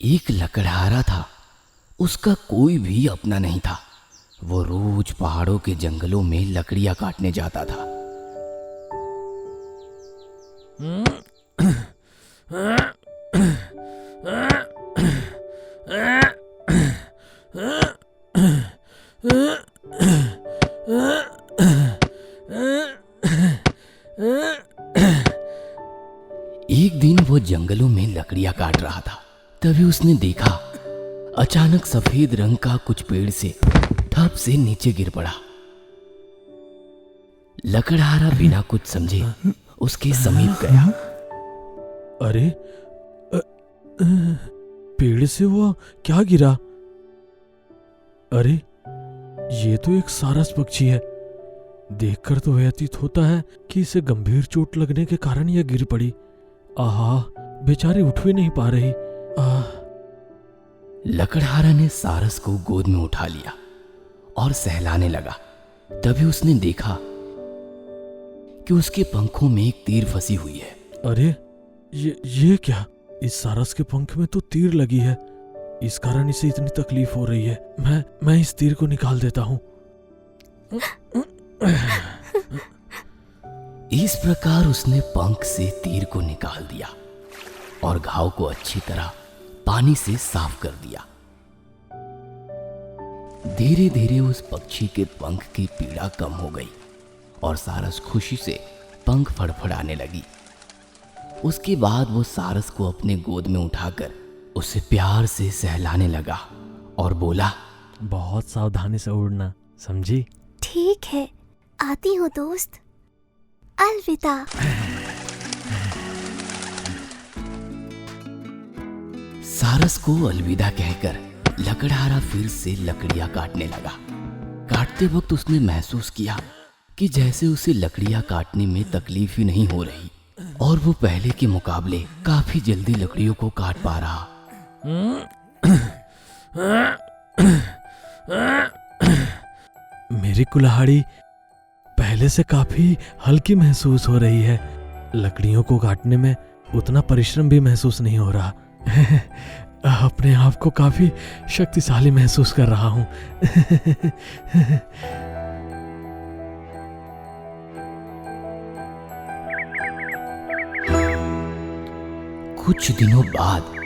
एक लकड़हारा था। उसका कोई भी अपना नहीं था। वो रोज पहाड़ों के जंगलों में लकड़ियां काटने जाता था। एक दिन वो जंगलों में लकड़ियां काट रहा था। तभी उसने देखा, अचानक सफेद रंग का कुछ पेड़ से ठप से नीचे गिर पड़ा। लकड़हारा बिना कुछ समझे उसके समीप गया। अरे पेड़ से वो क्या गिरा? अरे ये तो एक सारस पक्षी है। देखकर तो व्यतीत होता है कि इसे गंभीर चोट लगने के कारण यह गिर पड़ी। आहा, बेचारी उठ भी नहीं पा रही। लकड़हारा ने सारस को गोद में उठा लिया और सहलाने लगा। तभी उसने देखा कि उसके पंखों में एक तीर फंसी हुई है। अरे ये क्या? इस सारस के पंख में तो तीर लगी है। इस कारण इसे इतनी तकलीफ हो रही है। मैं इस तीर को निकाल देता हूँ। इस प्रकार उसने पंख से तीर को निकाल दिया और घाव को अच्छी तरह पानी से साफ कर दिया। धीरे धीरे उस पक्षी के पंख की पीड़ा कम हो गई और सारस खुशी से पंख फड़फड़ाने लगी। उसके बाद वो सारस को अपने गोद में उठाकर उसे प्यार से सहलाने लगा और बोला, बहुत सावधानी से उड़ना, समझी? ठीक है, आती हूँ दोस्त। अलविदा। सारस को अलविदा कहकर लकड़हारा फिर से लकड़ियां काटने लगा। काटते वक्त उसने महसूस किया कि जैसे उसे लकड़ियां काटने में तकलीफ ही नहीं हो रही और वो पहले के मुकाबले काफी जल्दी लकड़ियों को काट पा रहा। मेरी कुल्हाड़ी पहले से काफी हल्की महसूस हो रही है। लकड़ियों को काटने में उतना परिश्रम भी महसूस नहीं हो रहा। अपने आप को काफी शक्तिशाली महसूस कर रहा हूं। कुछ दिनों बाद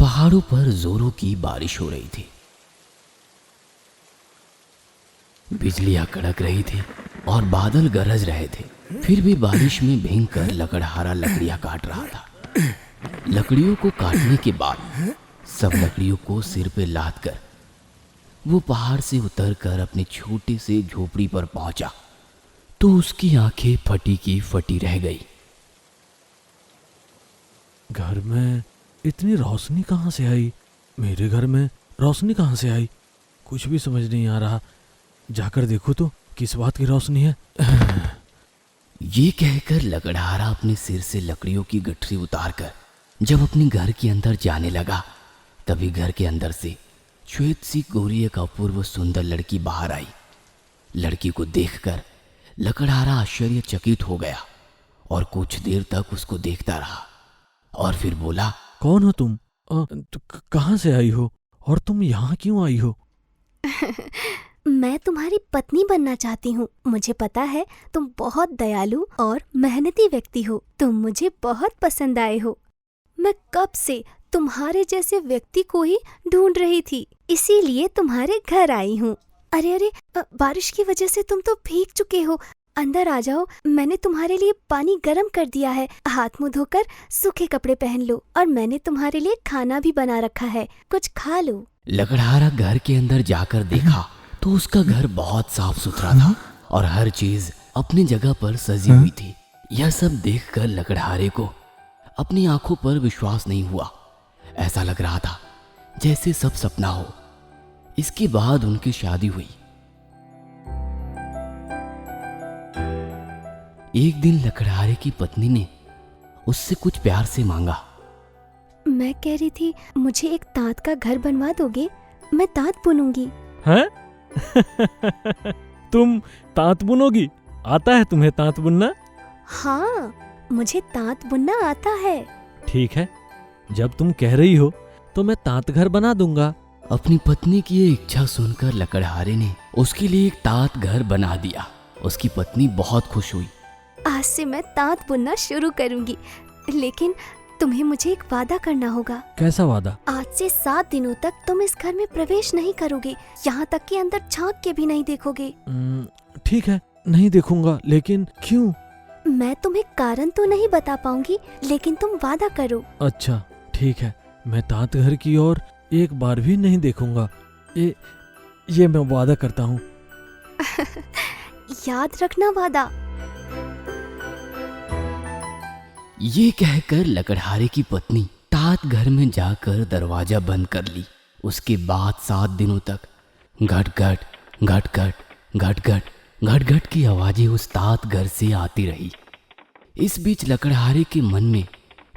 पहाड़ों पर जोरों की बारिश हो रही थी। बिजलियां कड़क रही थी और बादल गरज रहे थे। फिर भी बारिश में भीगकर लकड़हारा लकड़ियां काट रहा था। लकड़ियों को काटने के बाद सब लकड़ियों को सिर पे लाद कर वो पहाड़ से उतरकर अपने छोटे से झोपड़ी पर पहुंचा तो उसकी आंखें फटी की फटी रह गई। घर में इतनी रोशनी कहाँ से आई? मेरे घर में रोशनी कहाँ से आई? कुछ भी समझ नहीं आ रहा। जाकर देखो तो किस बात की रोशनी है। ये कहकर लकड़हारा अपने सिर से लकड़ियों की गठरी उतारकर जब अपने घर के अंदर जाने लगा, तभी घर के अंदर से श्वेत सी गोरी एक अपूर्व सुंदर लड़की बाहर आई। लड़की को देखकर लकड़हारा आश्चर्यचकित हो गया और कुछ देर तक उसको देखता रहा और फिर बोला, कौन हो तुम? कहाँ से आई हो और तुम यहाँ क्यों आई हो? मैं तुम्हारी पत्नी बनना चाहती हूँ। मुझे पता है तुम बहुत दयालु और मेहनती व्यक्ति हो। तुम मुझे बहुत पसंद आए हो। मैं कब से तुम्हारे जैसे व्यक्ति को ही ढूंढ रही थी, इसीलिए तुम्हारे घर आई हूँ। अरे बारिश की वजह से तुम तो भीग चुके हो। अंदर आ जाओ, मैंने तुम्हारे लिए पानी गर्म कर दिया है। हाथ मुंह धोकर सूखे कपड़े पहन लो और मैंने तुम्हारे लिए खाना भी बना रखा है, कुछ खा लो। लकड़हारा घर के अंदर जाकर देखा तो उसका घर बहुत साफ सुथरा था और हर चीज अपनी जगह पर सजी हुई थी। यह सब देखकर लकड़हारे को अपनी आंखों पर विश्वास नहीं हुआ। ऐसा लग रहा था जैसे सब सपना हो। इसके बाद उनकी शादी हुई। एक दिन लकड़हारे की पत्नी ने उससे कुछ प्यार से मांगा। मैं कह रही थी, मुझे एक ताँत का घर बनवा दोगे? मैं ताँत बुनूंगी। हैं? तुम ताँत बुनोगी? आता है तुम्हें ताँत बुनना? हाँ, मुझे ताँत बुनना आता है। ठीक है, जब तुम कह रही हो तो मैं तात घर बना दूंगा। अपनी पत्नी की ये इच्छा सुनकर लकड़हारे ने उसके लिए एक तात घर बना दिया। उसकी पत्नी बहुत खुश हुई। आज से मैं तांत बुनना शुरू करूंगी, लेकिन तुम्हें मुझे एक वादा करना होगा। कैसा वादा? आज से 7 दिनों तक तुम इस घर में प्रवेश नहीं करोगे, यहाँ तक कि अंदर झांक के भी नहीं देखोगे। ठीक है, नहीं देखूंगा, लेकिन क्यों? मैं तुम्हें कारण तो नहीं बता पाऊंगी, लेकिन तुम वादा करो। अच्छा ठीक है, मैं तात घर की ओर एक बार भी नहीं देखूंगा। ये मैं वादा करता हूँ। याद रखना वादा। ये कहकर लकड़हारे की पत्नी तात घर में जाकर दरवाजा बंद कर ली। उसके बाद 7 दिनों तक घट घट घट घट घट घट घट घट की आवाजें उस तात घर से आती रही। इस बीच लकड़हारे के मन में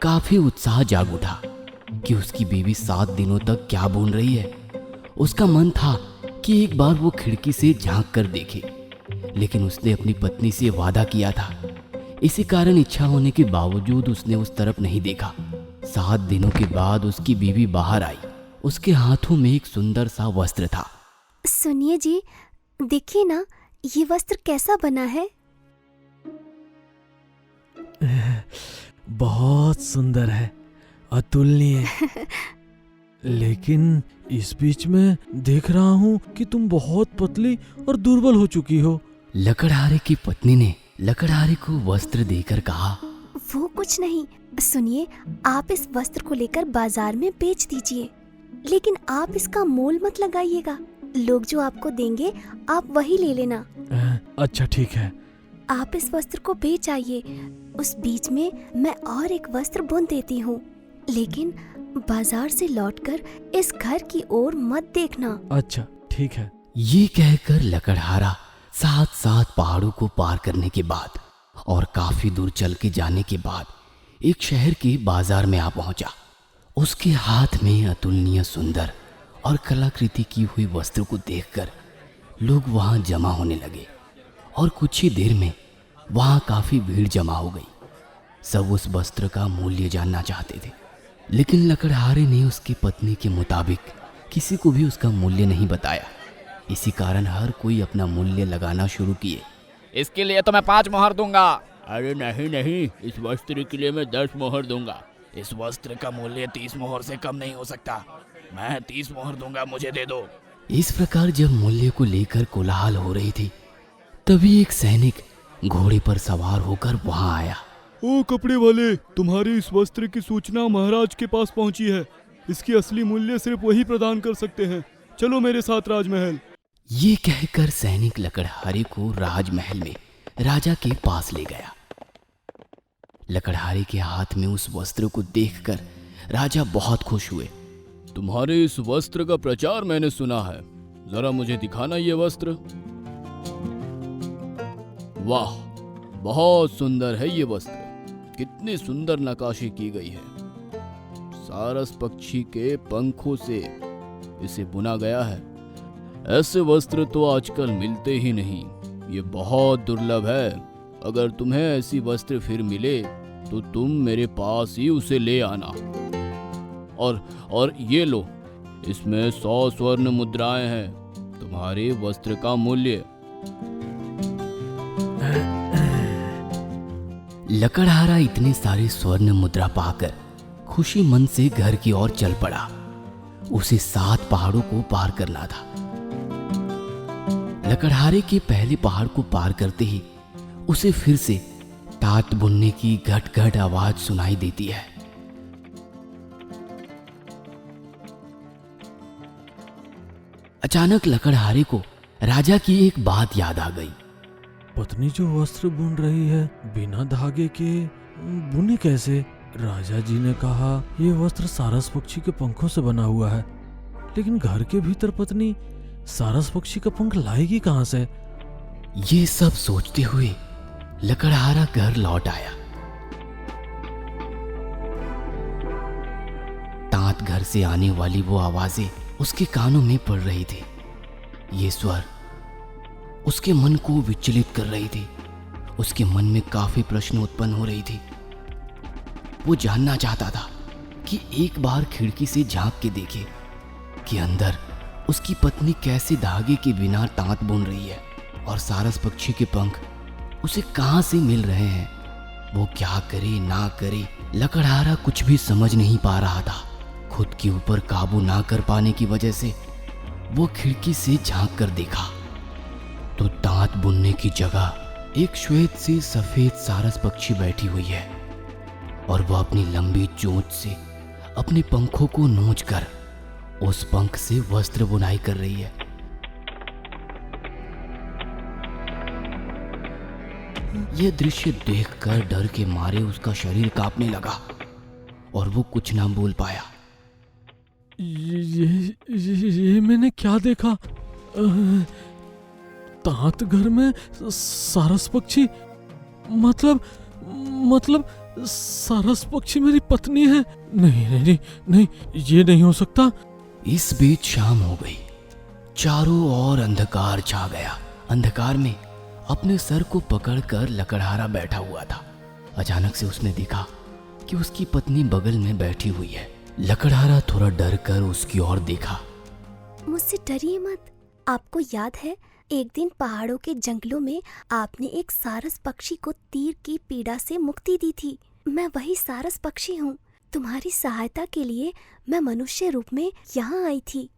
काफी उत्साह जाग उठा कि उसकी बीवी 7 दिनों तक क्या बुन रही है। उसका मन था कि एक बार वो खिड़की से झांक कर देखे, लेकिन उसने अपनी पत्नी से वादा किया था। इसी कारण इच्छा होने के बावजूद उसने उस तरफ नहीं देखा। 7 दिनों के बाद उसकी बीवी बाहर आई। उसके हाथों में एक सुंदर सा वस्त्र था। सुनिए जी, देखिए ना, ये वस्त्र कैसा बना है। बहुत सुंदर है, अतुलनीय। लेकिन इस बीच में देख रहा हूँ कि तुम बहुत पतली और दुर्बल हो चुकी हो। लकड़हारे की पत्नी ने लकड़हारे को वस्त्र देकर कहा, वो कुछ नहीं, सुनिए, आप इस वस्त्र को लेकर बाजार में बेच दीजिए, लेकिन आप इसका मोल मत लगाइएगा। लोग जो आपको देंगे आप वही ले लेना। अच्छा ठीक है। आप इस वस्त्र को बेच आइए, उस बीच में मैं और एक वस्त्र बुन देती हूँ, लेकिन बाजार से लौटकर इस घर की ओर मत देखना। अच्छा ठीक है। ये कहकर लकड़हारा 7 पहाड़ों को पार करने के बाद और काफी दूर चल के जाने के बाद एक शहर के बाजार में आ पहुंचा। उसके हाथ में अतुलनीय सुंदर और कलाकृति की हुई वस्त्र को देखकर लोग वहां जमा होने लगे और कुछ ही देर में वहां काफी भीड़ जमा हो गई। सब उस वस्त्र का मूल्य जानना चाहते थे, लेकिन लकड़हारे ने उसकी पत्नी के मुताबिक किसी को भी उसका मूल्य नहीं बताया। इसी कारण हर कोई अपना मूल्य लगाना शुरू किए। इसके लिए तो मैं 5 मोहर दूंगा। अरे नहीं, इस वस्त्र के लिए मैं 10 मोहर दूंगा। इस वस्त्र का मूल्य 30 मोहर से कम नहीं हो सकता। मैं 30 मोहर दूंगा, मुझे दे दो। इस प्रकार जब मूल्य को लेकर कोलाहल हो रही थी, तभी एक सैनिक घोड़े पर सवार होकर वहां आया। ओ कपड़े वाले, तुम्हारी इस वस्त्र की सूचना महाराज के पास पहुंची है। इसकी असली मूल्य सिर्फ वही प्रदान कर सकते हैं। चलो मेरे साथ राजमहल। ये कहकर सैनिक लकड़हारे को राजमहल में राजा के पास ले गया। लकड़हारे के हाथ में उस वस्त्र को देखकर राजा बहुत खुश हुए। तुम्हारे इस वस्त्र का प्रचार मैंने सुना है, जरा मुझे दिखाना ये वस्त्र। वाह, बहुत सुंदर है ये वस्त्र। कितनी सुंदर नक्काशी की गई है। सारस पक्षी के पंखों से इसे बुना गया है। ऐसे वस्त्र तो आजकल मिलते ही नहीं, ये बहुत दुर्लभ है। अगर तुम्हें ऐसी वस्त्र फिर मिले तो तुम मेरे पास ही उसे ले आना। और ये लो, इसमें 100 स्वर्ण मुद्राएं हैं, तुम्हारे वस्त्र का मूल्य। लकड़हारा इतने सारे स्वर्ण मुद्रा पाकर खुशी मन से घर की ओर चल पड़ा। उसे 7 पहाड़ों को पार करना था। लकड़हारे के पहले पहाड़ को पार करते ही उसे फिर से तात बुनने की घट घट आवाज सुनाई देती है। अचानक लकड़हारे को राजा की एक बात याद आ गई। पत्नी जो वस्त्र बुन रही है, बिना धागे के बुने कैसे? राजा जी ने कहा ये वस्त्र सारस पक्षी के पंखों से बना हुआ है, लेकिन घर के भीतर पत्नी सारस पक्षी का पंख लाएगी कहां से? ये सब सोचते हुए लकड़हारा घर लौट आया। तात घर से आने वाली वो आवाजें उसके कानों में पड़ रही थी। ये स्वर उसके मन को विचलित कर रही थी। उसके मन में काफी प्रश्न उत्पन्न हो रही थी। वो जानना चाहता था कि एक बार खिड़की से झांक के देखे कि अंदर उसकी पत्नी कैसे धागे के बिना तांत बुन रही है और सारस पक्षी के पंख उसे कहाँ से मिल रहे हैं। वो क्या करे ना करे, लकड़हारा कुछ भी समझ नहीं पा रहा था। खुद के ऊपर काबू ना कर पाने की वजह से वो खिड़की से झांक कर देखा तो तांत बुनने की जगह एक श्वेत सी सफेद सारस पक्षी बैठी हुई है और वह अपनी लंबी चोंच से अपने पंखों को नोचकर उस पंख से वस्त्र बुनाई कर रही है। यह दृश्य देखकर डर के मारे उसका शरीर कांपने लगा और वो कुछ ना बोल पाया। ये मैंने क्या देखा? तात घर में सारस पक्षी, मतलब सारस पक्षी मेरी पत्नी है। नहीं, ये नहीं हो सकता। इस बीच शाम हो गई। चारों ओर अंधकार छा गया। अंधकार में अपने सर को पकड़कर लकड़हारा बैठा हुआ था। अचानक से उसने देखा कि उसकी पत्नी बगल में बैठी हुई है। लकड़हारा थोड़ा डर कर उसकी ओर देखा। मुझसे डरिए मत। आपको याद है एक दिन पहाड़ों के जंगलों में आपने एक सारस पक्षी को तीर की पीड़ा से मुक्ति दी थी। मैं वही सारस पक्षी हूँ। तुम्हारी सहायता के लिए मैं मनुष्य रूप में यहाँ आई थी।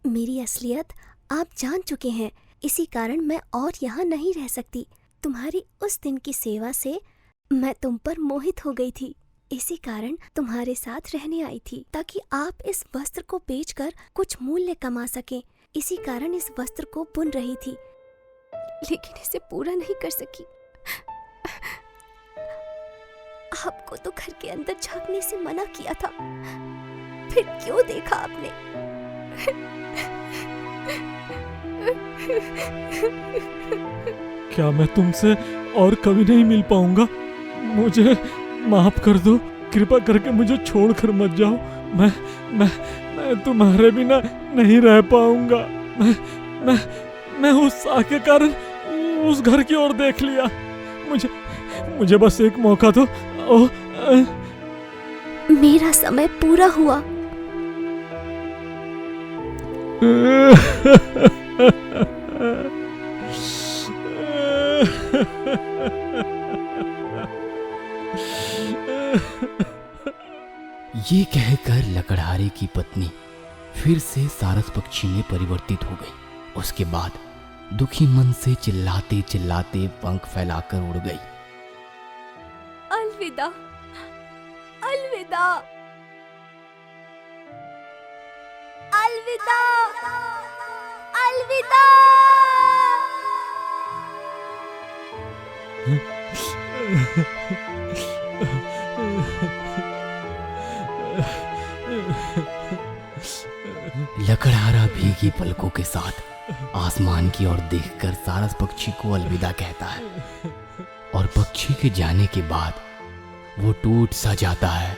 मेरी असलियत आप जान चुके हैं, इसी कारण मैं और यहाँ नहीं रह सकती। तुम्हारी उस दिन की सेवा से मैं तुम पर मोहित हो गई थी। इसी कारण तुम्हारे साथ रहने आई थी ताकि आप इस वस्त्र को बेचकर कुछ मूल्य कमा सकें। इसी कारण इस वस्त्र को बुन रही थी, लेकिन इसे पूरा नहीं कर सकी। आपको तो घर के अंदर झांकने से मना किया था, फिर क्यों देखा आपने? क्या मैं तुमसे और कभी नहीं मिल पाऊंगा? मुझे माफ कर दो। कृपा करके मुझे छोड़कर मत जाओ। मैं तुम्हारे बिना नहीं रह पाऊंगा। मैं उस आग के कारण उस घर की ओर देख लिया। मुझे बस एक मौका दो। मेरा समय पूरा हुआ। ये कहकर लकड़हारे की पत्नी फिर से सारस पक्षी में परिवर्तित हो गई। उसके बाद दुखी मन से चिल्लाते चिल्लाते पंख फैलाकर उड़ गई। अलविदा, अलविदा, अलविदा, अलविदा। लकड़हारा भीगी पलकों के साथ आसमान की ओर देखकर सारस पक्षी को अलविदा कहता है और पक्षी के जाने के बाद वो टूट सा जाता है।